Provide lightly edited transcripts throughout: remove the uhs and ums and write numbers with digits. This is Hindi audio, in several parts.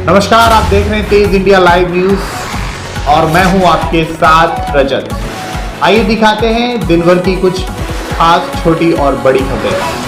नमस्कार, आप देख रहे हैं तेज इंडिया लाइव न्यूज और मैं हूं आपके साथ रजत। आइए दिखाते हैं दिन भर की कुछ खास छोटी और बड़ी खबरें।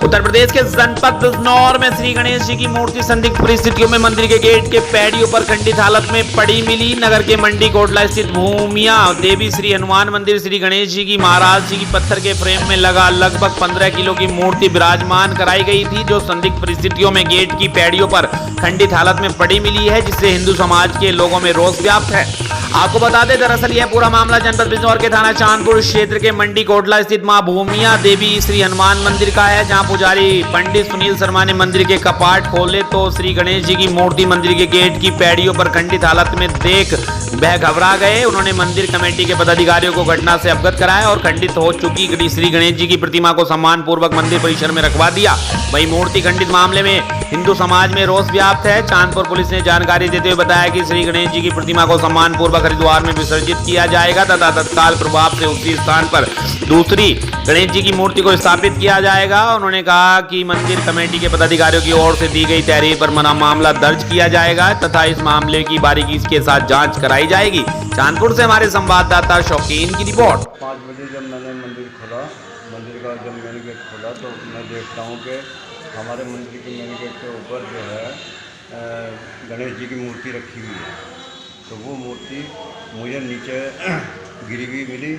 उत्तर प्रदेश के जनपद बिजनौर में श्री गणेश जी की मूर्ति संदिग्ध परिस्थितियों में मंदिर के गेट के पैड़ियों पर खंडित हालत में पड़ी मिली। नगर के मंडी कोटला स्थित भूमिया देवी श्री हनुमान मंदिर श्री गणेश जी की महाराज जी की पत्थर के फ्रेम में लगा लगभग 15 किलो की मूर्ति विराजमान कराई गई थी, जो संदिग्ध परिस्थितियों में गेट की पैड़ियों पर खंडित हालत में पड़ी मिली है, जिससे हिंदू समाज के लोगों में रोष व्याप्त है। आपको बता दें, दरअसल यह पूरा मामला जनपद बिजनौर के थाना चांदपुर क्षेत्र के मंडी कोटला स्थित मां भूमिया देवी श्री हनुमान मंदिर का है, जहां पुजारी पंडित सुनील शर्मा ने मंदिर के कपाट खोले तो श्री गणेश जी की मूर्ति मंदिर के गेट की पैड़ियों पर खंडित हालत में देख वह घबरा गए। उन्होंने मंदिर कमेटी के पदाधिकारियों को घटना से अवगत कराया और खंडित हो चुकी श्री गणेश जी की प्रतिमा को सम्मान पूर्वक मंदिर परिसर में रखवा दिया। वहीं मूर्ति खंडित मामले में हिंदू समाज में रोष व्याप्त है। चांदपुर पुलिस ने जानकारी देते हुए बताया कि श्री गणेश जी की प्रतिमा को सम्मान पूर्वक हरिद्वार में विसर्जित किया जाएगा तथा तत्काल प्रभाव से उसी स्थान पर दूसरी गणेश जी की मूर्ति को स्थापित किया जाएगा। उन्होंने कहा कि मंदिर कमेटी के पदाधिकारियों की ओर से दी गई तहरीर पर मामला दर्ज किया जाएगा तथा इस मामले की बारीकी के साथ जांच कराई जाएगी। चांदपुर से हमारे संवाददाता शौकीन की रिपोर्ट। 5 बजे जब मैंने मंदिर खोला, मंदिर का जब मेन गेट खोला तो मैं देखता हूँ कि हमारे मंदिर के मेन गेट के ऊपर जो है गणेश जी की मूर्ति रखी हुई है। तो वो मूर्ति मुझे नीचे गिरी हुई मिली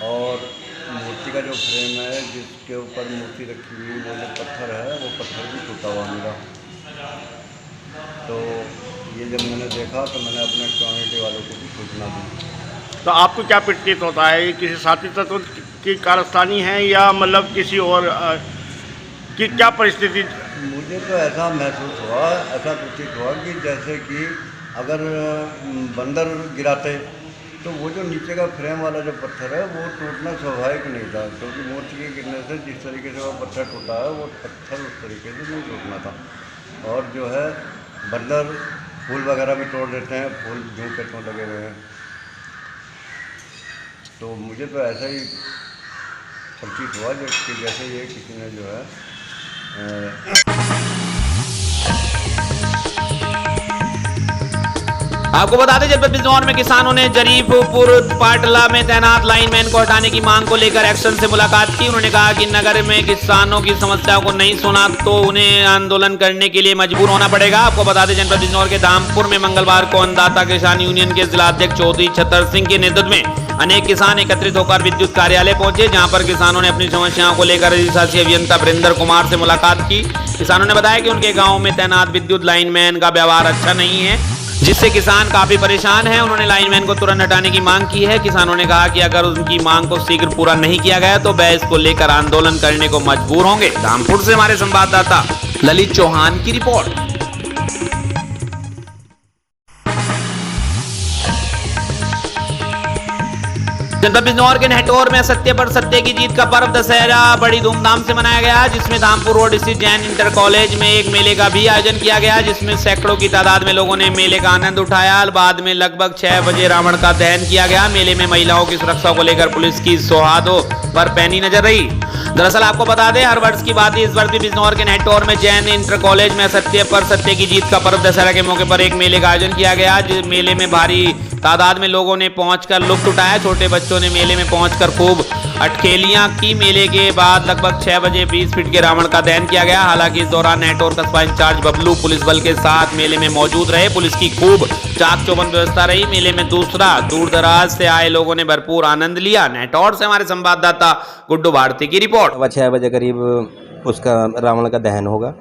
और मूर्ति का जो फ्रेम है जिसके ऊपर मूर्ति रखी हुई वो जो पत्थर है वो पत्थर भी टूटा हुआ मिला। तो ये जब मैंने देखा तो मैंने अपने कम्युनिटी वालों को भी सूचना दी। तो आपको क्या प्रतीत होता है, ये किसी साथी तत्व की कारस्तानी है या मतलब किसी और की क्या परिस्थिति? मुझे तो ऐसा महसूस हुआ, ऐसा प्रतीत हुआ कि जैसे कि अगर बंदर गिराते तो वो जो नीचे का फ्रेम वाला जो पत्थर है वो टूटना स्वाभाविक नहीं था, क्योंकि मूर्ति के गिरने से जिस तरीके से वो पत्थर टूटा है वो पत्थर उस तरीके से नहीं टूटना था। और जो है बंदर फूल वगैरह भी तोड़ देते हैं, फूल जूं पे क्यों लगे हुए हैं। तो मुझे तो ऐसा ही प्रतीत हुआ कि जैसे ये किसी ने जो है आपको बता दें, जनपद बिजनौर में किसानों ने जरीफपुर पाटला में तैनात लाइनमैन को हटाने की मांग को लेकर एक्शन से मुलाकात की। उन्होंने कहा कि नगर में किसानों की समस्याओं को नहीं सुना तो उन्हें आंदोलन करने के लिए मजबूर होना पड़ेगा। आपको बता दें, जनपद बिजनौर के धामपुर में मंगलवार को अन्नदाता किसान यूनियन के जिलाध्यक्ष चौधरी छतर सिंह के नेतृत्व में अनेक किसान एकत्रित होकर विद्युत कार्यालय पहुंचे, जहां पर किसानों ने अपनी समस्याओं को लेकर अधिशासी अभियंता वरिंदर कुमार से मुलाकात की। किसानों ने बताया कि उनके गाँव में तैनात विद्युत लाइनमैन का व्यवहार अच्छा नहीं है, जिससे किसान काफी परेशान हैं। उन्होंने लाइनमैन को तुरंत हटाने की मांग की है। किसानों ने कहा कि अगर उनकी मांग को शीघ्र पूरा नहीं किया गया तो वह इसको लेकर आंदोलन करने को मजबूर होंगे। धामपुर से हमारे संवाददाता ललित चौहान की रिपोर्ट। जनपद बिजनौर के नेटौर में असत्य पर सत्य की जीत का पर्व दशहरा बड़ी धूमधाम से मनाया गया, जिसमें धामपुर रोड स्थित जैन इंटर कॉलेज में एक मेले का भी आयोजन किया गया, जिसमें सैकड़ों की तादाद में लोगों ने मेले का आनंद उठाया। बाद में लगभग 6 बजे रावण का दहन किया गया। मेले में महिलाओं की सुरक्षा को लेकर पुलिस की सौहार्दों पर पैनी नजर रही। दरअसल आपको बता दें, हर वर्ष की बात इस वर्ष भी बिजनौर के नेटौर में जैन इंटर कॉलेज में असत्य पर सत्य की जीत का पर्व दशहरा के मौके पर एक मेले का आयोजन किया गया। जिस मेले में भारी तादाद में लोगों ने पहुंचकर लुत्फ उठाया। छोटे बच्चों ने मेले में पहुंचकर खूब अटखेलियां की। मेले के बाद लगभग 6 बजे 20 फीट के रावण का दहन किया गया। हालांकि इस दौरान नेटौर कस्बा इंचार्ज बबलू पुलिस बल के साथ मेले में मौजूद रहे। पुलिस की खूब चाक चौबंद व्यवस्था रही। मेले में दूर दराज से आए लोगों ने भरपूर आनंद लिया। नेटौर से हमारे संवाददाता गुड्डू भारती की रिपोर्ट। 6 बजे करीब उसका रावण का दहन होगा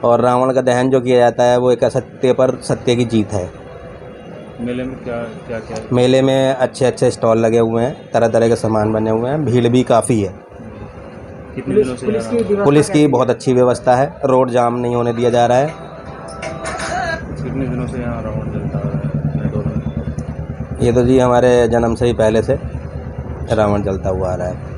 और रावण का दहन जो किया जाता है वो एक असत्य पर सत्य की जीत है। मेले में क्या मेले में अच्छे स्टॉल लगे हुए हैं, तरह तरह के सामान बने हुए हैं, भीड़ भी काफ़ी है। कितने दिनों से पुलिस की बहुत अच्छी व्यवस्था है, रोड जाम नहीं होने दिया जा रहा है। कितने दिनों से यहाँ रावण जलता है? ये तो जी हमारे जन्म से ही पहले से रावण जलता हुआ आ रहा है।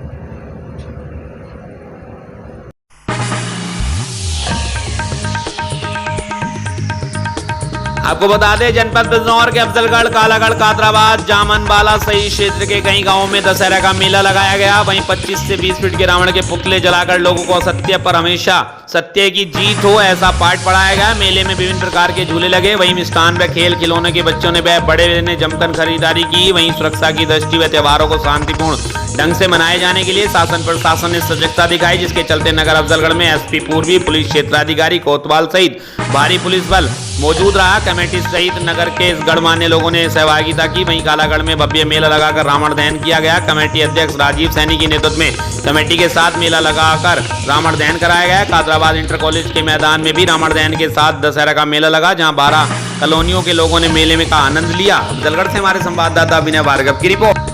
आपको बता दें जनपद बिजनौर के अफजलगढ़, कालागढ़, कादराबाद, जामनबाला सही क्षेत्र के कई गांवों में दशहरा का मेला लगाया गया। वहीं 25 से 20 फीट के रावण के पुतले जलाकर लोगों को असत्य पर हमेशा सत्य की जीत हो ऐसा पाठ पढ़ाया गया। मेले में विभिन्न प्रकार के झूले लगे। वहीं मिष्ठान व खेल खिलौने के बच्चों ने व बड़े ने जमकर खरीदारी की। वहीं सुरक्षा की दृष्टि व त्योहारों को शांतिपूर्ण ढंग से मनाए जाने के लिए शासन प्रशासन ने सजगता दिखाई, जिसके चलते नगर अफजलगढ़ में एसपी पूर्वी, पुलिस क्षेत्राधिकारी कोतवाल सहित भारी पुलिस बल मौजूद रहा। कमेटी सहित नगर के इस गणमान्य लोगों ने सहभागिता की। वहीं कालागढ़ में भव्य मेला लगाकर रावण दहन किया गया। कमेटी अध्यक्ष राजीव सैनी की नेतृत्व में कमेटी के साथ मेला लगाकर रावण दहन कराया गया। कादराबाद इंटर कॉलेज के मैदान में भी रावण दहन के साथ दशहरा का मेला लगा, जहां 12 कॉलोनियों के लोगों ने मेले में का आनंद लिया। अफजलगढ़ से हमारे संवाददाता विनय भार्गव की रिपोर्ट।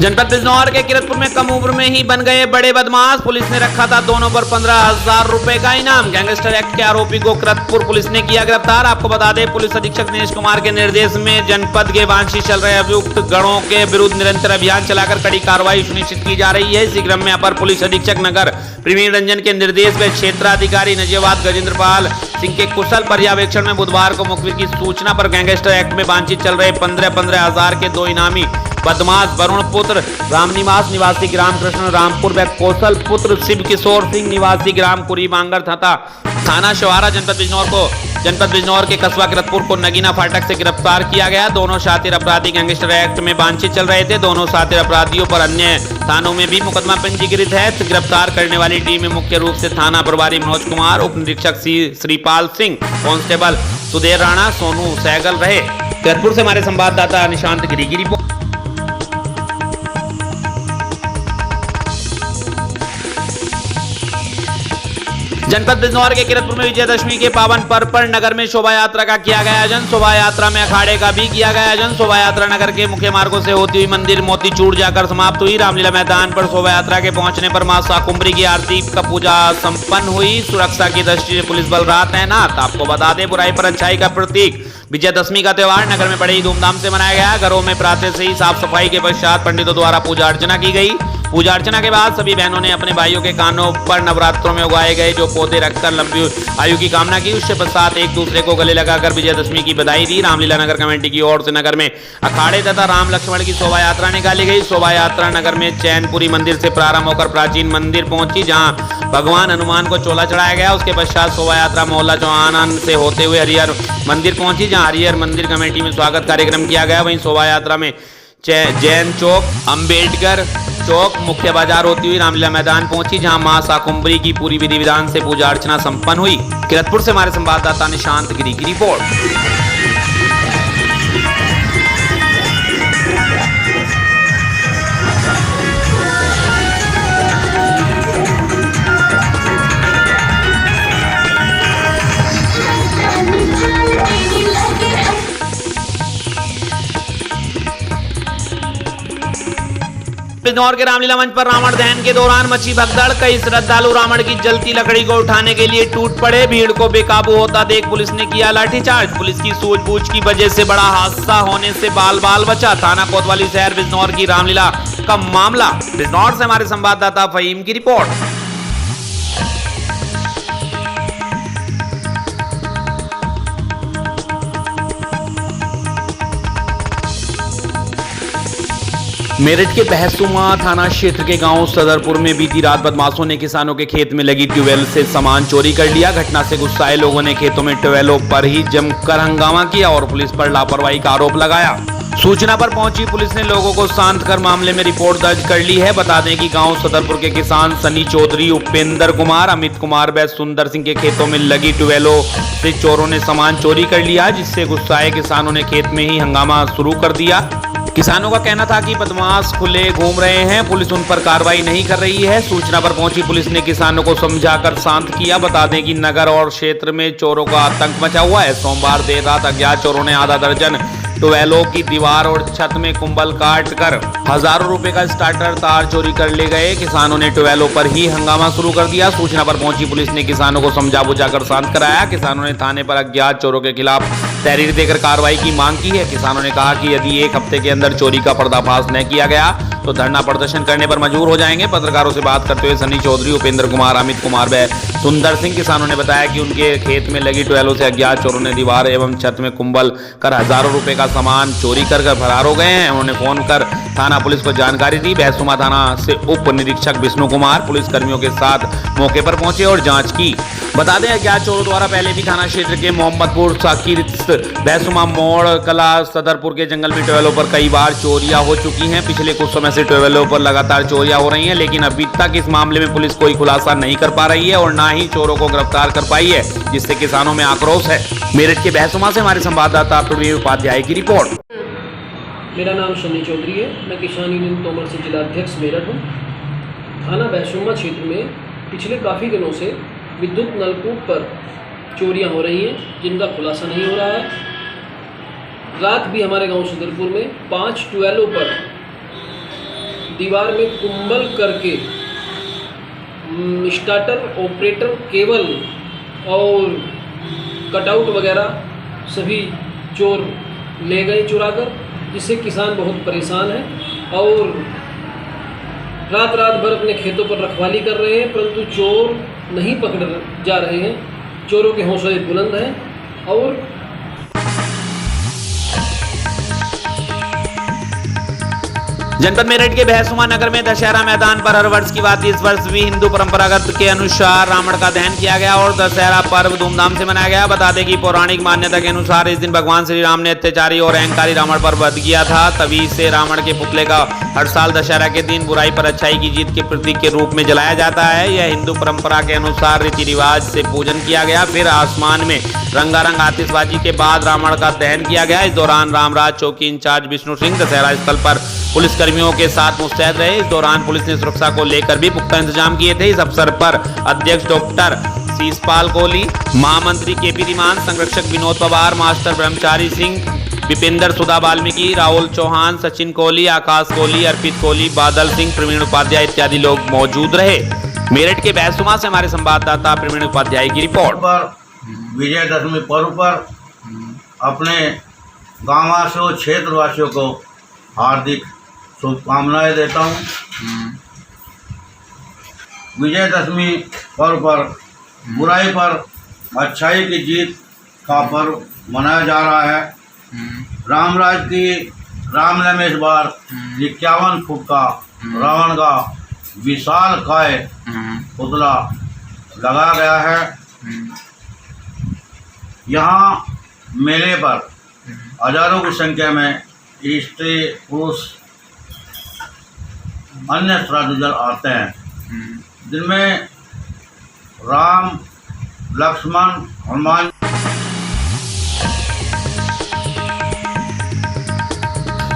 जनपद बिजनौर के किरतपुर में कम उम्र में ही बन गए बड़े बदमाश। पुलिस ने रखा था दोनों पर 15,000 रुपए का इनाम। गैंगस्टर एक्ट के आरोपी को किरतपुर पुलिस ने किया गिरफ्तार। आपको बता दें पुलिस अधीक्षक दिनेश कुमार के निर्देश में जनपद के वांछी चल रहे अभियुक्त गणों के विरुद्ध निरंतर अभियान चलाकर कड़ी कार्रवाई सुनिश्चित की जा रही है। इसी क्रम में अपर पुलिस अधीक्षक नगर प्रवीण रंजन के निर्देश में क्षेत्राधिकारी नजियाबाद गजेंद्र पाल सिंह के कुशल पर्यवेक्षण में बुधवार को मुखबिर की सूचना पर गैंगस्टर एक्ट में वांछित चल रहे 15,000 के 2 इनामी बदमाश वरुण पुत्र रामनिवास निवासी ग्राम कृष्ण रामपुर व कौशल पुत्र शिव किशोर सिंह निवासी ग्राम कुरी बांगर तथा थाना शवारा जनपद बिजनौर के कस्बा किरतपुर को नगीना फाटक से गिरफ्तार किया गया। दोनों शातिर अपराधी गैंगस्टर एक्ट में वांछित चल रहे थे। दोनों शातिर अपराधियों पर अन्य थानों में भी मुकदमा पंजीकृत है। गिरफ्तार करने वाली टीम में मुख्य रूप से थाना प्रभारी मनोज कुमार, उप निरीक्षक श्रीपाल सिंह, कांस्टेबल सुधीर राणा, सोनू सहगल रहे। किरतपुर से हमारे संवाददाता निशांत गिरी की रिपोर्ट। जनपद बिजनौर के किरतपुर में विजयदशमी के पावन पर्व पर नगर में शोभा यात्रा का किया गया आयोजन। शोभा यात्रा में अखाड़े का भी किया गया आयोजन। शोभा यात्रा नगर के मुख्य मार्गों से होती हुई मंदिर मोतीचूर जाकर समाप्त हुई। रामलीला मैदान पर शोभा यात्रा के पहुंचने पर मां शाकुंभरी की आरती का पूजा संपन्न हुई। सुरक्षा की दृष्टि से पुलिस बल रहा तैनात। आपको बता दें बुराई पर अच्छाई का प्रतीक विजयदशमी का त्योहार नगर में बड़े ही धूमधाम से मनाया गया। घरों में प्रातः से ही साफ सफाई के पश्चात पंडितों द्वारा पूजा अर्चना की गई। पूजा अर्चना के बाद सभी बहनों ने अपने भाइयों के कानों पर नवरात्रों में उगाए गए जो पौधे रखकर लंबी आयु की कामना की। उसके पश्चात एक दूसरे को गले लगाकर विजयदशमी की बधाई दी। रामलीला नगर कमेटी की ओर से नगर में अखाड़े तथा राम लक्ष्मण की शोभा यात्रा निकाली गई। शोभा यात्रा नगर में चैनपुरी मंदिर से प्रारंभ होकर प्राचीन मंदिर पहुंची, जहां भगवान हनुमान को चोला चढ़ाया गया। उसके पश्चात शोभा यात्रा मोहल्ला चौहान से होते हुए हरिहर मंदिर पहुंची, जहां हरिहर मंदिर कमेटी में स्वागत कार्यक्रम किया गया। वहीं शोभा यात्रा में जैन चौक, अंबेडकर चौक, मुख्य बाजार होती हुई रामलीला मैदान पहुंची, जहां मां शाकुंभरी की पूरी विधि विधान से पूजा अर्चना संपन्न हुई। किरतपुर से हमारे संवाददाता निशांत गिरी की रिपोर्ट। बिजनौर के रामलीला मंच पर रावण दहन के दौरान मची भगदड़। कई श्रद्धालु रावण की जलती लकड़ी को उठाने के लिए टूट पड़े। भीड़ को बेकाबू होता देख पुलिस ने किया लाठीचार्ज। पुलिस की सूझबूझ की वजह से बड़ा हादसा होने से बाल बाल बचा। थाना कोतवाली शहर बिजनौर की रामलीला का मामला। बिजनौर से हमारे संवाददाता फहीम की रिपोर्ट। मेरठ के बहसुमा थाना क्षेत्र के गांव सदरपुर में बीती रात बदमाशों ने किसानों के खेत में लगी ट्यूबवेल से सामान चोरी कर लिया। घटना से गुस्साए लोगों ने खेतों में ट्यूबवेलों पर ही जमकर हंगामा किया और पुलिस पर लापरवाही का आरोप लगाया। सूचना पर पहुंची पुलिस ने लोगों को शांत कर मामले में रिपोर्ट दर्ज कर ली है। बता दें कि गांव सदरपुर के किसान सनी चौधरी, उपेंद्र कुमार, अमित कुमार व सुंदर सिंह के खेतों में लगी ट्यूबवेलों से चोरों ने सामान चोरी कर लिया, जिससे गुस्साए किसानों ने खेत में ही हंगामा शुरू कर दिया। किसानों का कहना था कि बदमाश खुले घूम रहे हैं, पुलिस उन पर कार्रवाई नहीं कर रही है। सूचना पर पहुंची पुलिस ने किसानों को समझाकर शांत किया। बता दें कि नगर और क्षेत्र में चोरों का आतंक मचा हुआ है। सोमवार देर रात अज्ञात चोरों ने आधा दर्जन ट्यूबवेलों की दीवार और छत में कुंबल काट कर हजारों रुपए का स्टार्टर तार चोरी कर ले गए। किसानों ने ट्यूबवेलों पर ही हंगामा शुरू कर दिया। सूचना पर पहुंची पुलिस ने किसानों को समझा बुझाकर शांत कराया। किसानों ने थाने पर अज्ञात चोरों के खिलाफ तहरीर देकर कार्रवाई की मांग की है। किसानों ने कहा कि यदि 1 हफ्ते के अंदर चोरी का पर्दाफाश न किया गया तो धरना प्रदर्शन करने पर मजबूर हो जाएंगे। पत्रकारों से बात करते हुए सनी चौधरी, उपेंद्र कुमार, अमित कुमार व सुंदर सिंह किसानों ने बताया कि उनके खेत में लगी ट्यूबवेलों से अज्ञात चोरों ने दीवार एवं छत में कुंभल कर हजारों रुपए का सामान चोरी कर फरार हो गए हैं। उन्होंने फोन कर थाना पुलिस को जानकारी दी। बहसुमा थाना से उप निरीक्षक विष्णु कुमार पुलिस कर्मियों के साथ मौके पर पहुंचे और जांच की। बता दें अज्ञात चोरों द्वारा पहले भी थाना क्षेत्र के मोहम्मदपुर, साकिर, बहसुमा मोड़, कला, सदरपुर के जंगल में ट्यूबवेलों पर कई बार चोरियां हो चुकी हैं। पिछले कुछ समय से ट्यूबवेलों पर लगातार चोरियां हो रही हैं, लेकिन अभी तक इस मामले में पुलिस कोई खुलासा नहीं कर पा रही है और ना ही चोरों को गिरफ्तार कर पाई है, जिससे किसानों में आक्रोश है। मेरठ के बहसुमा से हमारे संवाददाता प्रवीण उपाध्याय की रिपोर्ट। मेरा नाम सनी चौधरी है। मैं किसान यूनियन तोमर से जिला अध्यक्ष मेरठ हूँ। थाना बहसुमा क्षेत्र में पिछले काफ़ी दिनों से विद्युत नलकूप पर चोरियां हो रही हैं, जिनका खुलासा नहीं हो रहा है। रात भी हमारे गांव सदरपुर में 5 ट्यूबवेलों पर दीवार में कुंभल करके स्टार्टर, ऑपरेटर, केबल और कटआउट वगैरह सभी चोर ले गए चुराकर, जिससे किसान बहुत परेशान है और रात भर अपने खेतों पर रखवाली कर रहे हैं, परंतु चोर नहीं पकड़ जा रहे हैं। चोरों के हौसले बुलंद हैं और जनपद मेरठ के बहसुमा नगर में दशहरा मैदान पर हर वर्ष की बात इस वर्ष भी हिंदू परंपरागत के अनुसार रावण का दहन किया गया और दशहरा पर्व धूमधाम से मनाया गया। बता दें कि पौराणिक मान्यता के अनुसार इस दिन भगवान श्री राम ने अत्याचारी और अहंकारी रावण पर वध किया था। तभी से रावण के पुतले का हर साल दशहरा के दिन बुराई पर अच्छाई की जीत के प्रतीक के रूप में जलाया जाता है। यह हिंदू परंपरा के अनुसार रीति रिवाज से पूजन किया गया। फिर आसमान में रंगारंग आतिशबाजी के बाद रावण का दहन किया गया। इस दौरान रामराज चौकी इंचार्ज विष्णु सिंह दशहरा स्थल पर पुलिस कर्मियों के साथ मुस्तैद रहे। इस दौरान पुलिस ने सुरक्षा को लेकर भी पुख्ता इंतजाम किए थे। इस अवसर पर अध्यक्ष डॉक्टर शीशपाल कोहली, महामंत्री केपी धीमान, संरक्षक विनोद पवार, मास्टर ब्रह्मचारी सिंह, विपेंद्र सुधा वाल्मीकि, राहुल चौहान, सचिन कोहली, आकाश कोहली, अर्पित कोहली, बादल सिंह, प्रवीण उपाध्याय इत्यादि लोग मौजूद रहे। मेरठ के बहसुमा से हमारे संवाददाता प्रवीण उपाध्याय की रिपोर्ट। पर विजयदशमी पर्व पर अपने गांववासियों, क्षेत्रवासियों को हार्दिक शुभकामनाएं देता हूं। विजयदशमी पर्व पर बुराई पर अच्छाई की जीत का पर्व मनाया जा रहा है। रामराज की राम ने इस बार 51 फुट का रावण का विशाल काय पुतला लगा गया है। यहाँ मेले पर हजारों की संख्या में स्त्री, पुरुष, अन्य श्रद्धालु आते हैं, जिनमें राम, लक्ष्मण, हनुमान।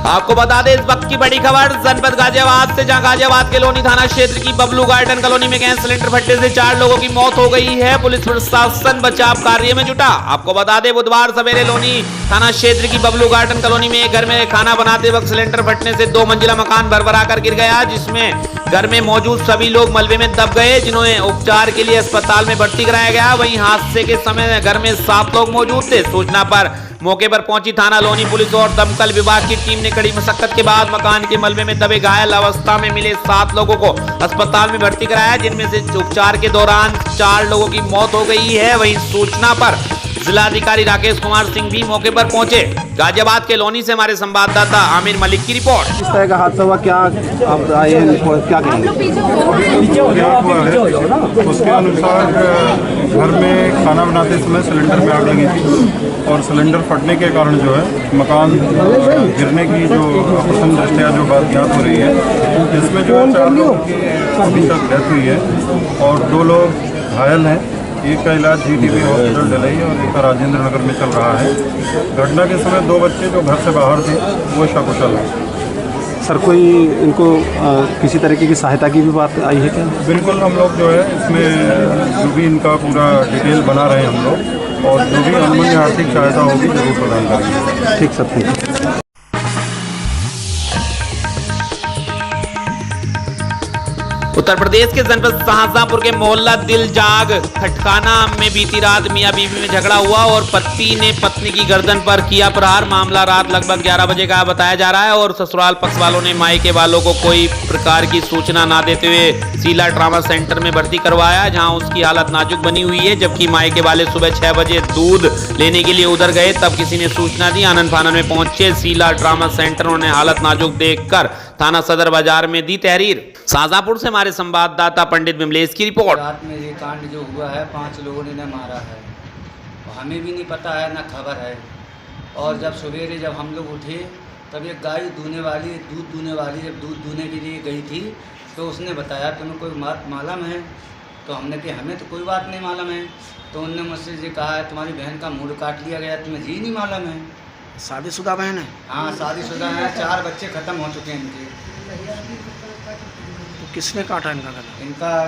आपको बता दें इस वक्त की बड़ी खबर जनपद गाजियाबाद से, जहां गाजियाबाद के लोनी थाना क्षेत्र की बबलू गार्डन कॉलोनी में गैस सिलेंडर फटने से 4 लोगों की मौत हो गई है। पुलिस प्रशासन बचाव कार्य में जुटा। आपको बता दें बुधवार सवेरे लोनी थाना क्षेत्र की बबलू गार्डन कॉलोनी में एक घर में खाना बनाते वक्त सिलेंडर फटने से 2 मंजिला मकान भरभरा कर गिर गया, जिसमें घर में मौजूद सभी लोग मलबे में दब गए, जिन्हें उपचार के लिए अस्पताल में भर्ती कराया गया। वहीं हादसे के समय घर में 7 लोग मौजूद थे। सूचना पर मौके पर पहुंची थाना लोनी पुलिस और दमकल विभाग की टीम ने कड़ी मशक्कत के बाद मकान के मलबे में दबे घायल अवस्था में मिले 7 लोगों को अस्पताल में भर्ती कराया, जिनमें से उपचार के दौरान 4 लोगों की मौत हो गई है। वहीं सूचना पर जिलाधिकारी राकेश कुमार सिंह भी मौके पर पहुंचे। गाजियाबाद के लोनी से हमारे संवाददाता आमिर मलिक की रिपोर्ट। इस तरह का हादसा हुआ, क्या आप आए हैं, क्या कहेंगे? उसके अनुसार घर में खाना बनाते समय सिलेंडर में आग लगी थी और सिलेंडर फटने के कारण जो है मकान गिरने की जो प्रथम दृष्टया जो बात ज्ञात हो रही है, इसमें जो 4 लोगों की अभी तक डेथ हुई है और 2 लोग घायल हैं। एक का इलाज जीटीबी हॉस्पिटल डलई और एक का राजेंद्र नगर में चल रहा है। घटना के समय 2 बच्चे जो घर से बाहर थे वो सकुशल हैं। सर, कोई इनको किसी तरीके की सहायता की भी बात आई है क्या? बिल्कुल, हम लोग जो है इसमें जो भी इनका पूरा डिटेल बना रहे हैं हम लोग, और जो भी अनुमन्य आर्थिक सहायता होगी जरूर प्रदान करेंगे। ठीक सर, ठीक। उत्तर प्रदेश के जनपद शाहजहांपुर के मोहल्ला दिलजाग खटकाना में बीती रात मियां बीवी में झगड़ा हुआ और पति ने पत्नी की गर्दन पर किया प्रहार। मामला रात लगभग 11 बजे का बताया जा रहा है और ससुराल पक्ष वालों ने मायके वालों को कोई प्रकार की सूचना ना देते हुए शीला ट्रामा सेंटर में भर्ती करवाया, जहां उसकी हालत नाजुक बनी हुई है। जबकि मायके वाले सुबह 6 बजे दूध लेने के लिए उधर गए, तब किसी ने सूचना दी। आनंद फानन में पहुंचे शीला ट्रामा सेंटर, उन्होंने हालत नाजुक देखकर थाना सदर बाजार में दी तहरीर। शाहजहांपुर से हमारे संवाददाता पंडित विमलेश की रिपोर्ट। रात में ये कांड जो हुआ है 5 लोगों ने मारा है, हमें भी नहीं पता है, ना खबर है। और जब सवेरे जब हम लोग उठे तब एक गाय दूध दूहने वाली जब दूध दूहने के लिए गई थी तो उसने बताया तुम्हें कोई बात मालूम है? तो हमने कहा हमें तो कोई बात नहीं मालूम है। तो उनने मुझसे ये कहा तुम्हारी बहन का मुंह काट लिया गया, तुम्हें जी नहीं मालूम है। शादीशुदा बहन है? हाँ शादीशुदा है, 4 बच्चे ख़त्म हो चुके हैं इनके। तो किसने काटा इनका गला? इनका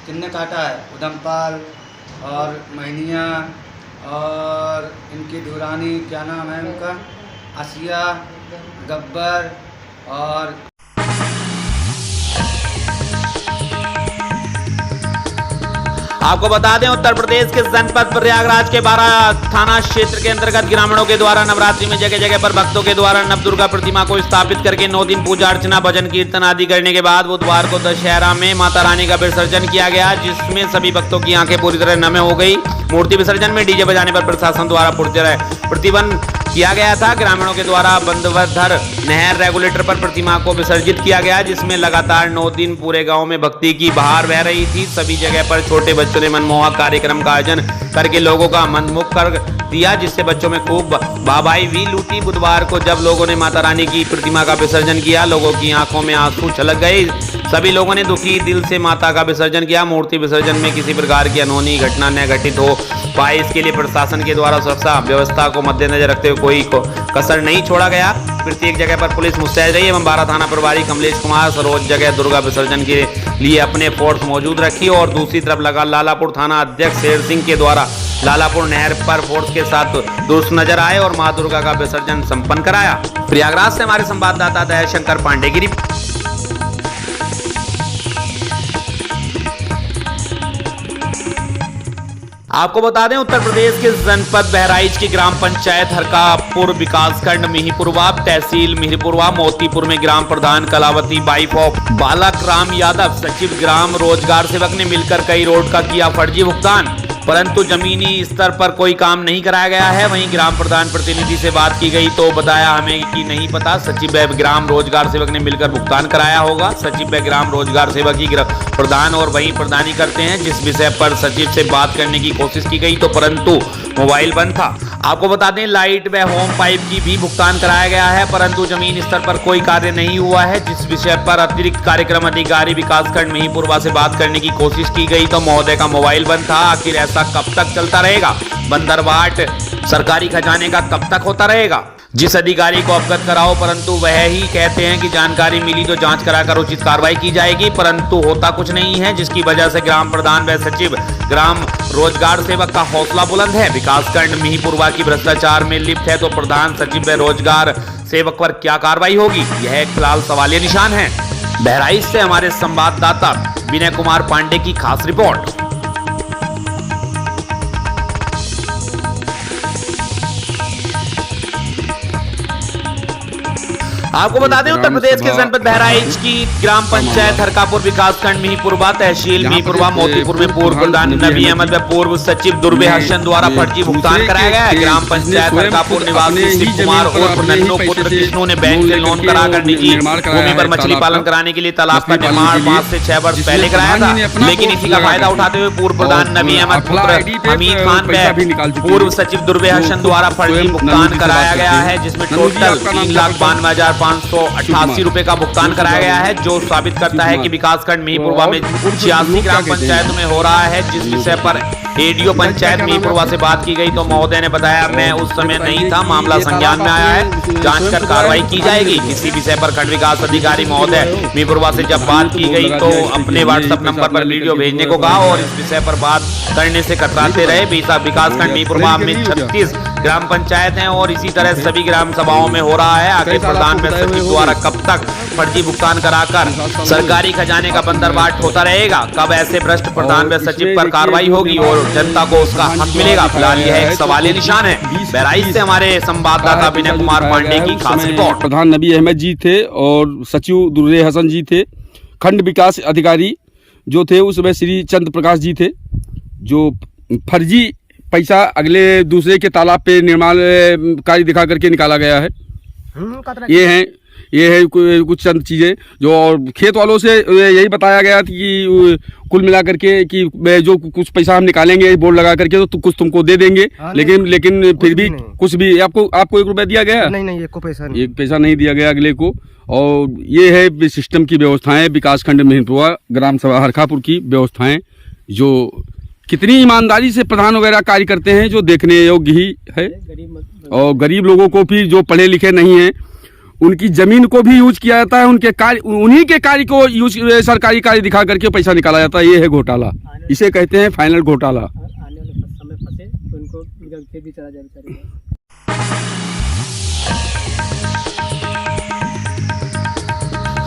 किसने काटा है? उदमपाल और महनिया और इनकी दुरानी, क्या नाम है उनका, आसिया, गब्बर। और आपको बता दें, उत्तर प्रदेश के जनपद प्रयागराज के 12 थाना क्षेत्र के अंतर्गत ग्रामीणों के द्वारा नवरात्रि में जगह जगह पर भक्तों के द्वारा नवदुर्गा प्रतिमा को स्थापित करके 9 दिन पूजा अर्चना, भजन कीर्तन आदि करने के बाद बुधवार को दशहरा में माता रानी का विसर्जन किया गया, जिसमें सभी भक्तों की आंखें पूरी तरह नम हो गई। मूर्ति विसर्जन में डीजे बजाने पर प्रशासन द्वारा प्रतिबंध किया गया था। ग्रामीणों के द्वारा बंदवधर नहर रेगुलेटर पर प्रतिमा को विसर्जित किया गया, जिसमें लगातार 9 दिन पूरे गांव में भक्ति की बहार बह रही थी। सभी जगह पर छोटे बच्चों ने मनमोहक कार्यक्रम का आयोजन करके लोगों का मंत्रमुग्ध कर दिया, जिससे बच्चों में खूब वाहवाही भी लूटी। बुधवार को जब लोगों ने माता रानी की प्रतिमा का विसर्जन किया, लोगों की आंखों में आंसू छलक गए। सभी लोगों ने दुखी दिल से माता का विसर्जन किया। मूर्ति विसर्जन में किसी प्रकार की अनहोनी घटना न घटित हो पाए, इसके लिए प्रशासन के द्वारा सुरक्षा व्यवस्था को मद्देनजर रखते हुए कोई कसर नहीं छोड़ा गया। प्रत्येक जगह पर पुलिस मुस्तैद रही एवं 12 थाना प्रभारी कमलेश कुमार सरोज जगह दुर्गा विसर्जन के लिए अपने फोर्स मौजूद रखी। और दूसरी तरफ लगा लालापुर थाना अध्यक्ष शेर सिंह के द्वारा लालापुर नहर पर फोर्स के साथ दुरुस्त नजर आए और मां दुर्गा का विसर्जन संपन्न कराया। प्रयागराज से हमारे संवाददाता दयाशंकर पांडे की रिपोर्ट। आपको बता दें, उत्तर प्रदेश के जनपद बहराइच की ग्राम पंचायत हरकापुर विकासखंड मिहीपुरवा, तहसील मिहीपुरवा मोतीपुर में ग्राम प्रधान कलावती वाइफ ऑफ बालक राम यादव, सचिव ग्राम रोजगार सेवक ने मिलकर कई रोड का किया फर्जी भुगतान, परंतु जमीनी स्तर पर कोई काम नहीं कराया गया है। वहीं ग्राम प्रधान प्रतिनिधि से बात की गई तो बताया हमें कि नहीं पता, सचिव व ग्राम रोजगार सेवक ने मिलकर भुगतान कराया होगा। सचिव व ग्राम रोजगार सेवक ही प्रधान और वही प्रदानी करते हैं। जिस विषय पर सचिव से बात करने की कोशिश की गई तो परंतु मोबाइल बंद था। आपको बता दें, लाइट व होम पाइप की भी भुगतान कराया गया है, परंतु जमीन स्तर पर कोई कार्य नहीं हुआ है। जिस विषय पर अतिरिक्त कार्यक्रम अधिकारी विकासखंड मिहीपुरवा से बात करने की कोशिश की गई तो महोदय का मोबाइल बंद था। आखिर ऐसा कब तक चलता रहेगा? बंदरबाट सरकारी खजाने का कब तक होता रहेगा? जिस अधिकारी को अवगत कराओ परंतु वह ही कहते हैं कि जानकारी मिली तो जांच कराकर उचित कार्रवाई की जाएगी, परंतु होता कुछ नहीं है, जिसकी वजह से ग्राम प्रधान व सचिव ग्राम रोजगार सेवक का हौसला बुलंद है। विकासखंड मिहीपुरवा की भ्रष्टाचार में लिप्त है तो प्रधान सचिव व रोजगार सेवक पर क्या कार्रवाई होगी? यह एक फिलहाल सवालिया निशान है। बहराइच से हमारे संवाददाता विनय कुमार पांडे की खास रिपोर्ट। आपको बता दें, उत्तर प्रदेश के जनपद बहराइच की ग्राम पंचायत हरकापुर विकासखंड मिहीपुरवा, तहसील मिहीपुरवा मोतीपुर में पूर्व प्रधान नबी अहमद व पूर्व सचिव दुर्बे हसन द्वारा फर्जी भुगतान कराया गया है। ग्राम पंचायत हरकापुर निवासी शिव कुमार और नन्नू पुत्र कृष्णु ने बैंक से लोन कराकर निजी भूमि पर मछली पालन कराने के लिए तालाब का निर्माण 5 से 6 वर्ष पहले कराया था, लेकिन इसी का फायदा उठाते हुए पूर्व प्रधान नबी अहमद पुत्र हमीद खान व पूर्व सचिव दुर्बे हसन द्वारा फर्जी भुगतान कराया गया है, जिसमें टोटल 3,92,588 रुपए का भुगतान कराया गया है, जो साबित करता है कि विकासखंड मिहीपुरवा में 86 ग्राम पंचायतों में हो रहा है। जिस विषय पर एडीओ पंचायत मिहीपुरवा से बात की गई तो महोदय ने बताया, मैं उस समय नहीं था, मामला संज्ञान में आया है, जांच कर कार्रवाई की जाएगी। इसी विषय पर खंड विकास अधिकारी महोदय मिहीपुरवा से जब बात की गई तो अपने व्हाट्सएप नंबर पर वीडियो भेजने को कहा और इस विषय पर बात करने से कतराते रहे। विकासखंड मिहीपुरवा में 36 ग्राम पंचायत हैं और इसी तरह सभी ग्राम सभाओं में हो रहा है। आगे प्रधान में सचिव द्वारा कब तक फर्जी भुगतान कराकर सरकारी खजाने का बंदरबाट होता रहेगा? कब ऐसे भ्रष्ट प्रधान व सचिव पर कार्रवाई होगी और जनता को उसका हक मिलेगा? फिलहाल यह एक सवालिया निशान है। बहराइच से हमारे संवाददाता विनय कुमार पांडे की खास रिपोर्ट। प्रधान नबी अहमद जी थे और सचिव दुर्रे हसन जी थे। खंड विकास अधिकारी जो थे उसमें श्री चंद्र प्रकाश जी थे। जो फर्जी पैसा अगले दूसरे के तालाब पे निर्माण कार्य दिखा करके निकाला गया है। ये है कुछ चंद चीज़ें जो, और खेत वालों से यही बताया गया था कि कुल मिला करके कि जो कुछ पैसा हम निकालेंगे बोर्ड लगा करके तो कुछ तुमको दे देंगे, लेकिन फिर भी कुछ भी आपको 1 रुपया दिया गया? नहीं, एक पैसा नहीं दिया गया अगले को। और ये है सिस्टम की व्यवस्थाएं, विकास खंड महिंदपुरा ग्राम सभा हरखापुर की व्यवस्थाएं, जो कितनी ईमानदारी से प्रधान वगैरह कार्य करते हैं, जो देखने योग्य ही है। और गरीब लोगों को भी, जो पढ़े लिखे नहीं हैं, उनकी जमीन को भी यूज किया जाता है, उनके कार्य, उन्हीं के कार्य को यूज, सरकारी कार्य दिखा करके पैसा निकाला जाता है। ये है घोटाला, इसे कहते हैं फाइनल घोटाला। आने वाले समय फंसे तो इनको खेत भी चला जाए।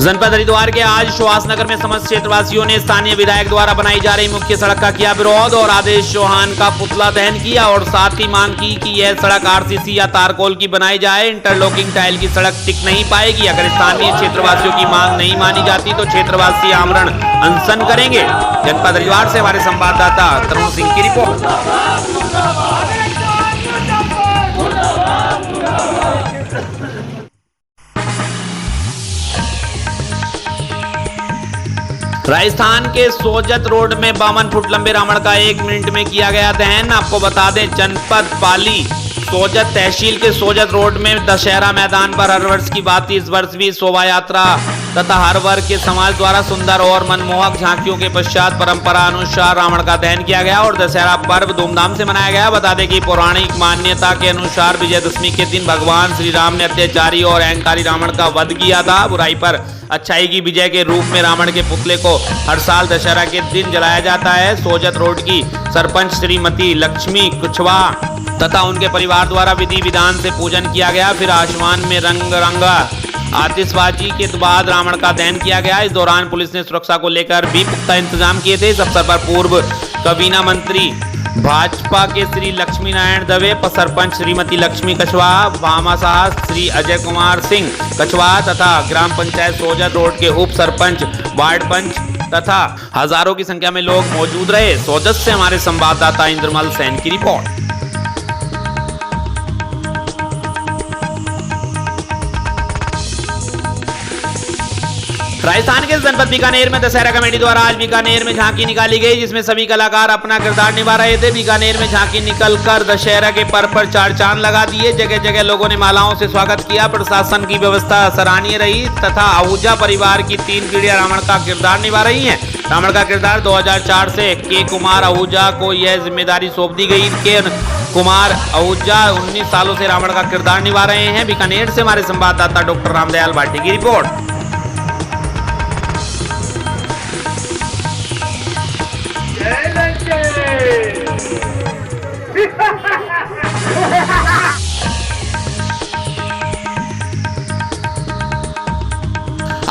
जनपद हरिद्वार के आज सुहास नगर में समस्त क्षेत्रवासियों ने स्थानीय विधायक द्वारा बनाई जा रही मुख्य सड़क का किया विरोध और आदेश चौहान का पुतला दहन किया और साथ ही मांग की कि यह सड़क आरसीसी या तारकोल की बनाई जाए। इंटरलॉकिंग टाइल की सड़क टिक नहीं पाएगी। अगर स्थानीय क्षेत्रवासियों की मांग नहीं मानी जाती तो क्षेत्रवासी आमरण अनशन करेंगे। जनपद हरिद्वार से हमारे संवाददाता तरुण सिंह की रिपोर्ट। राजस्थान के सोजत रोड में 52 फुट लंबे रावण का 1 मिनट में किया गया दहन। आपको बता दें, जनपद पाली सोजत तहसील के सोजत रोड में दशहरा मैदान पर हर वर्ष की भांति इस वर्ष भी शोभा यात्रा तथा हर वर्ग के समाज द्वारा सुंदर और मनमोहक झांकियों के पश्चात परंपरा अनुसार रावण का दहन किया गया और दशहरा पर्व धूमधाम से मनाया गया। बता दें कि पौराणिक मान्यता के अनुसार विजयदशमी के दिन भगवान श्री राम ने अत्याचारी और अहंकारी रावण का वध किया था। बुराई पर अच्छाई की विजय के रूप में रावण के पुतले को हर साल दशहरा के दिन जलाया जाता है। सोजत रोड की सरपंच श्रीमती लक्ष्मी कुशवाहा तथा उनके परिवार द्वारा विधि विधान से पूजन किया गया। फिर आसमान में रंगा आतिशबाजी के बाद रावण का दहन किया गया। इस दौरान पुलिस ने सुरक्षा को लेकर भी पुख्ता इंतजाम किए थे। इस अवसर पर पूर्व काबीना मंत्री भाजपा के श्री लक्ष्मी नारायण दवे, सरपंच श्रीमती लक्ष्मी कछवाहा, भामाशाह श्री अजय कुमार सिंह कछवाहा तथा ग्राम पंचायत सोजत रोड के उप सरपंच, वार्ड पंच तथा हजारों की संख्या में लोग मौजूद रहे। सोजत से हमारे संवाददाता इंद्रमल सेन की रिपोर्ट। राजस्थान के जनपद बीकानेर में दशहरा कमेटी द्वारा आज बीकानेर में झांकी निकाली गई, जिसमें सभी कलाकार अपना किरदार निभा रहे थे। बीकानेर में झांकी निकलकर दशहरा के पर्व पर 4 चांद लगा दिए। जगह जगह लोगों ने मालाओं से स्वागत किया। प्रशासन की व्यवस्था सराहनीय रही तथा आहूजा परिवार की 3 पीढ़ियां रावण का किरदार निभा रही हैं। रावण का किरदार 2004 से के कुमार आहूजा को यह जिम्मेदारी सौंप दी गई। के कुमार आहूजा 19 सालों से रावण का किरदार निभा रहे हैं। बीकानेर से हमारे संवाददाता डॉक्टर रामदयाल भाटी की रिपोर्ट।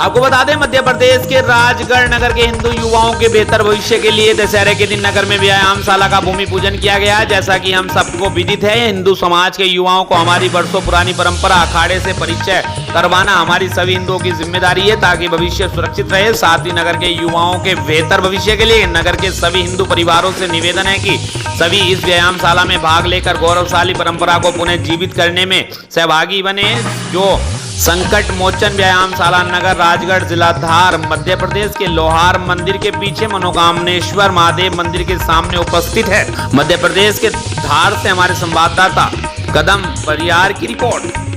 आपको बता दें, मध्य प्रदेश के राजगढ़ नगर के हिंदू युवाओं के बेहतर भविष्य के लिए दशहरे के दिन नगर में व्यायामशाला का भूमि पूजन किया गया। जैसा कि हम सबको विदित है, हिंदू समाज के युवाओं को हमारी वर्षों पुरानी परंपरा अखाड़े से परिचय करवाना हमारी सभी हिंदुओं की जिम्मेदारी है, ताकि भविष्य सुरक्षित रहे। साथ ही नगर के युवाओं के बेहतर भविष्य के लिए नगर के सभी हिंदू परिवारों से निवेदन है कि सभी इस व्यायामशाला में भाग लेकर गौरवशाली परंपरा को पुनः जीवित करने में सहभागी बने, जो संकट मोचन व्यायामशाला नगर राजगढ़ जिला धार मध्य प्रदेश के लोहार मंदिर के पीछे मनोकामनेश्वर महादेव मंदिर के सामने उपस्थित है। मध्य प्रदेश के धार से हमारे संवाददाता कदम परियार की रिपोर्ट।